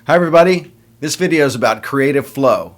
Hi everybody, this video is about creative flow.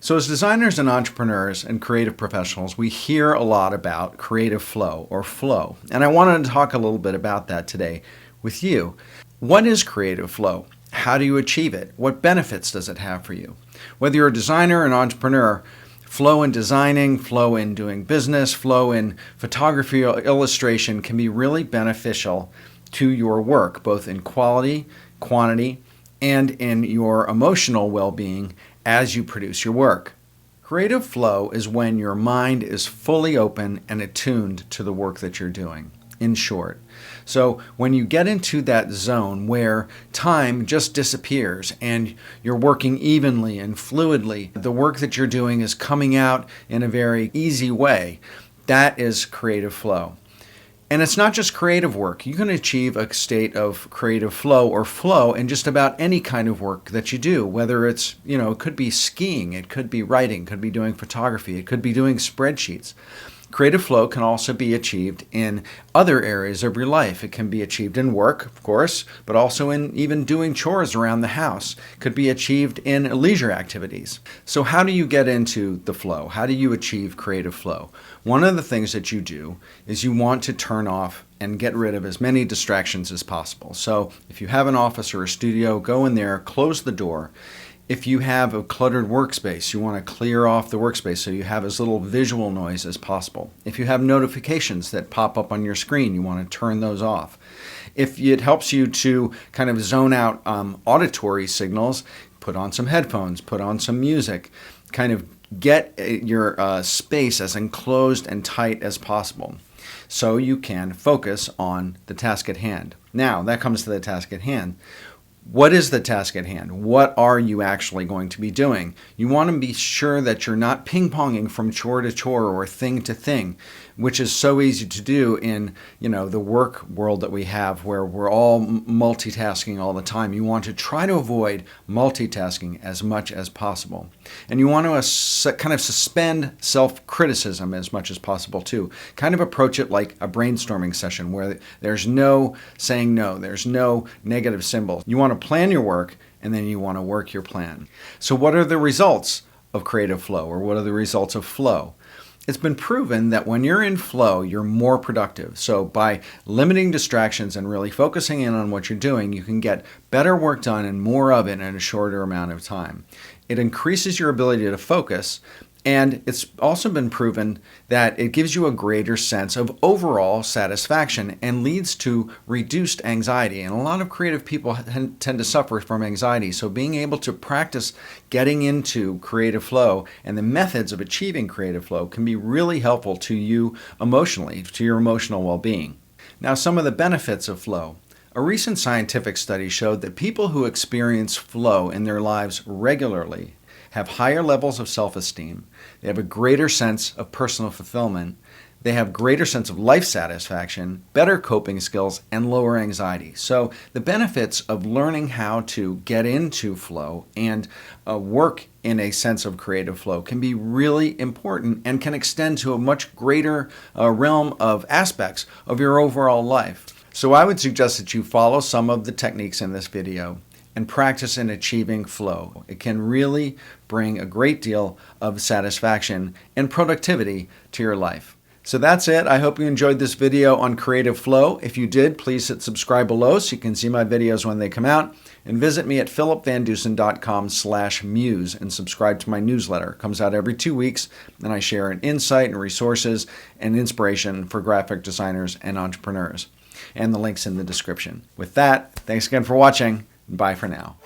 So as designers and entrepreneurs and creative professionals, we hear a lot about creative flow or flow. And I wanted to talk a little bit about that today with you. What is creative flow? How do you achieve it? What benefits does it have for you? Whether you're a designer or an entrepreneur, flow in designing, flow in doing business, flow in photography or illustration can be really beneficial to your work, both in quality, quantity, and in your emotional well-being as you produce your work. Creative flow is when your mind is fully open and attuned to the work that you're doing, in short. So when you get into that zone where time just disappears and you're working evenly and fluidly, the work that you're doing is coming out in a very easy way, that is creative flow. And it's not just creative work. You can achieve a state of creative flow or flow in just about any kind of work that you do, whether it's, it could be skiing, it could be writing, it could be doing photography, it could be doing spreadsheets. Creative flow can also be achieved in other areas of your life. It can be achieved in work, of course, but also in even doing chores around the house. It could be achieved in leisure activities. So how do you get into the flow? How do you achieve creative flow? One of the things that you do is you want to turn off and get rid of as many distractions as possible. So if you have an office or a studio, go in there, close the door. If you have a cluttered workspace, you want to clear off the workspace so you have as little visual noise as possible. If you have notifications that pop up on your screen, you want to turn those off. If it helps you to kind of zone out auditory signals, put on some headphones, put on some music, kind of get your space as enclosed and tight as possible so you can focus on the task at hand. Now, that comes to the task at hand. What is the task at hand? What are you actually going to be doing? You want to be sure that you're not ping-ponging from chore to chore or thing to thing, which is so easy to do in, the work world that we have where we're all multitasking all the time. You want to try to avoid multitasking as much as possible. And you want to kind of suspend self-criticism as much as possible too. Kind of approach it like a brainstorming session where there's no saying no, there's no negative symbols. You want to plan your work and then you want to work your plan. So what are the results of creative flow, or what are the results of flow? It's been proven that when you're in flow, you're more productive. So by limiting distractions and really focusing in on what you're doing, you can get better work done and more of it in a shorter amount of time. It increases your ability to focus, and it's also been proven that it gives you a greater sense of overall satisfaction and leads to reduced anxiety. And a lot of creative people tend to suffer from anxiety. So being able to practice getting into creative flow and the methods of achieving creative flow can be really helpful to you emotionally, to your emotional well-being. Now, some of the benefits of flow. A recent scientific study showed that people who experience flow in their lives regularly have higher levels of self-esteem, they have a greater sense of personal fulfillment, they have greater sense of life satisfaction, better coping skills, and lower anxiety. So the benefits of learning how to get into flow and work in a sense of creative flow can be really important and can extend to a much greater realm of aspects of your overall life. So I would suggest that you follow some of the techniques in this video and practice in achieving flow. It can really bring a great deal of satisfaction and productivity to your life. So that's it. I hope you enjoyed this video on creative flow. If you did, please hit subscribe below so you can see my videos when they come out. And visit me at philipvandusen.com/muse and subscribe to my newsletter. It comes out every 2 weeks, and I share an insight and resources and inspiration for graphic designers and entrepreneurs. And the link's in the description. With that, thanks again for watching. Bye for now.